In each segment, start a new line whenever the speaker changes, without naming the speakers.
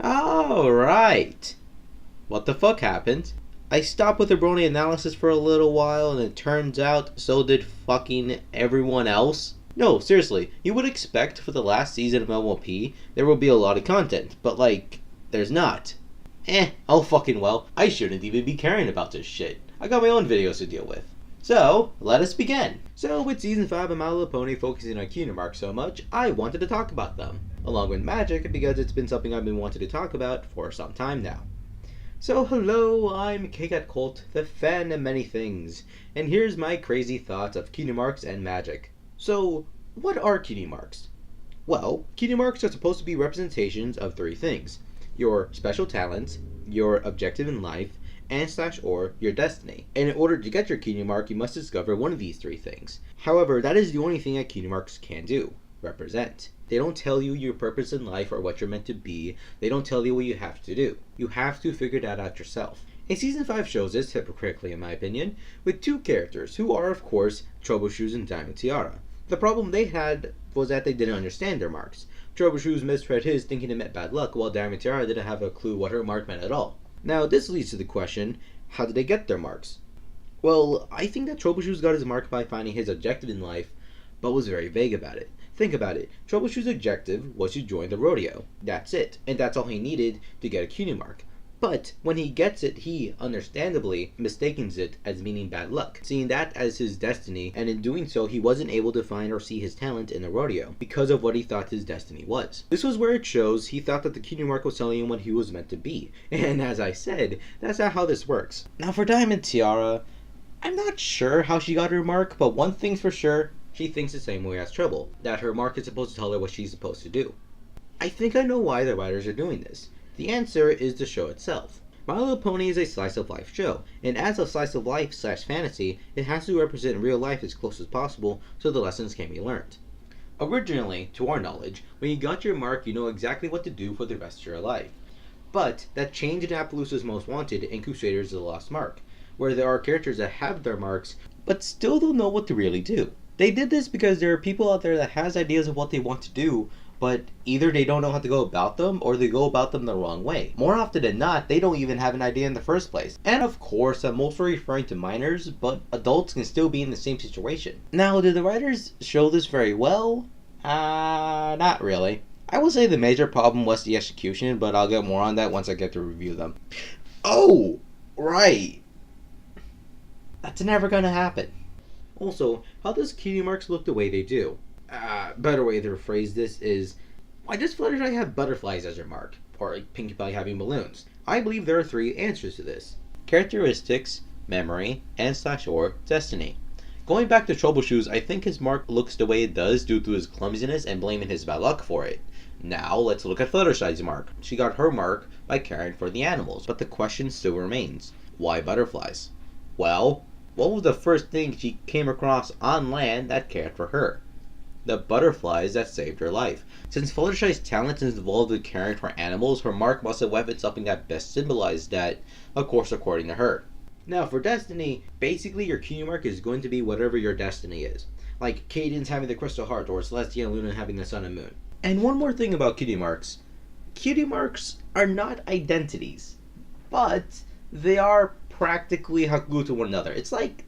Alright. What the fuck happened? I stopped with the Brony analysis for a little while and it turns out so did fucking everyone else. No, seriously, you would expect for the last season of MLP there will be a lot of content, but like, there's not. Oh fucking well, I shouldn't even be caring about this shit. I got my own videos to deal with. So, let us begin. So, with Season 5 of My Little Pony focusing on Cutie Marks so much, I wanted to talk about them, along with Magic, because it's been something I've been wanting to talk about for some time now. So, hello, I'm CakeHat Colt, the fan of many things, and here's my crazy thoughts of Cutie Marks and Magic. So, what are Cutie Marks? Well, Cutie Marks are supposed to be representations of three things: your special talents, your objective in life, and/or your destiny. And in order to get your Cutie Mark, you must discover one of these three things. However, that is the only thing that Cutie Marks can do: represent. They don't tell you your purpose in life or what you're meant to be. They don't tell you what you have to do. You have to figure that out yourself. And Season 5 shows this, hypocritically in my opinion, with two characters, who are of course Troubleshoes and Diamond Tiara. The problem they had was that they didn't understand their marks. Troubleshoes misread his thinking it meant bad luck, while Diamond Tiara didn't have a clue what her mark meant at all. Now this leads to the question, how did they get their marks? Well, I think that Troubleshoes got his mark by finding his objective in life, but was very vague about it. Think about it. Troubleshoes' objective was to join the rodeo. That's it. And that's all he needed to get a Cutie Mark. But when he gets it, he, understandably, mistakes it as meaning bad luck, seeing that as his destiny, and in doing so he wasn't able to find or see his talent in the rodeo, because of what he thought his destiny was. This was where it shows he thought that the Cutie Mark was telling him what he was meant to be, and as I said, that's not how this works. Now for Diamond Tiara, I'm not sure how she got her mark, but one thing's for sure, she thinks the same way as Trouble, that her mark is supposed to tell her what she's supposed to do. I think I know why the writers are doing this. The answer is the show itself. My Little Pony is a slice-of-life show, and as a slice-of-life/fantasy, it has to represent real life as close as possible so the lessons can be learned. Originally, to our knowledge, when you got your mark, you know exactly what to do for the rest of your life. But that changed in Appaloosa's Most Wanted and Crusaders of the Lost Mark, where there are characters that have their marks, but still don't know what to really do. They did this because there are people out there that has ideas of what they want to do, but either they don't know how to go about them, or they go about them the wrong way. More often than not, they don't even have an idea in the first place. And of course, I'm mostly referring to minors, but adults can still be in the same situation. Now, did the writers show this very well? Not really. I will say the major problem was the execution, but I'll get more on that once I get to review them. Oh, right. That's never gonna happen. Also, how does Cutie Marks look the way they do? Better way to rephrase this is, why does Fluttershy have butterflies as her mark? Or Pinkie Pie having balloons? I believe there are three answers to this: characteristics, memory, and/or destiny. Going back to Troubleshoes, I think his mark looks the way it does due to his clumsiness and blaming his bad luck for it. Now, let's look at Fluttershy's mark. She got her mark by caring for the animals, but the question still remains, why butterflies? Well, what was the first thing she came across on land that cared for her? The butterflies that saved her life. Since Fluttershy's talent is involved with caring for animals, her mark must have weapon something that best symbolized that, of course according to her. Now for destiny, basically your Cutie Mark is going to be whatever your destiny is. Like Caden's having the crystal heart, or Celestia and Luna having the sun and moon. And one more thing about Cutie Marks. Cutie Marks are not identities, but they are practically glued to one another. It's like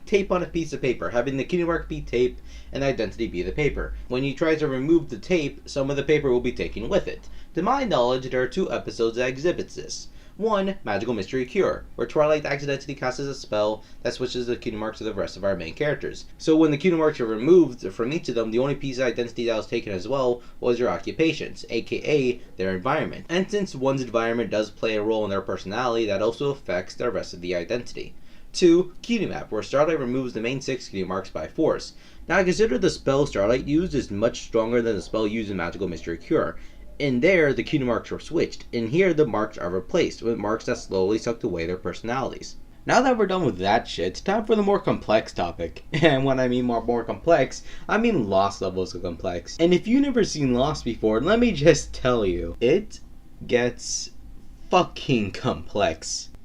tape on a piece of paper, having the Cutie Mark be tape and identity be the paper. When you try to remove the tape, some of the paper will be taken with it. To my knowledge, there are two episodes that exhibits this. One, Magical Mystery Cure, where Twilight accidentally casts a spell that switches the Cutie Marks to the rest of our main characters. So when the Cutie Marks are removed from each of them, the only piece of identity that was taken as well was your occupations, aka their environment. And since one's environment does play a role in their personality, that also affects the rest of the identity. 2. Cutie Map, where Starlight removes the main 6 Cutie Marks by force. Now I consider the spell Starlight used is much stronger than the spell used in Magical Mystery Cure. In there, the Cutie Marks were switched. In here, the marks are replaced with marks that slowly sucked away their personalities. Now that we're done with that shit, it's time for the more complex topic. And when I mean more complex, I mean Lost levels of complex. And if you've never seen Lost before, let me just tell you, it gets fucking complex.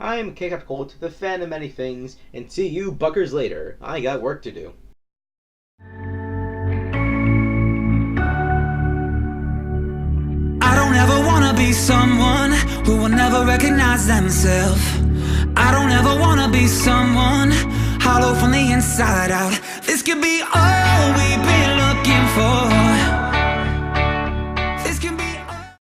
I'm CakeHat Colt, the fan of many things, and see you buckers later. I got work to do.
I don't ever wanna be someone who will never recognize themselves. I don't ever wanna be someone hollow from the inside out. This could be all we've been looking for.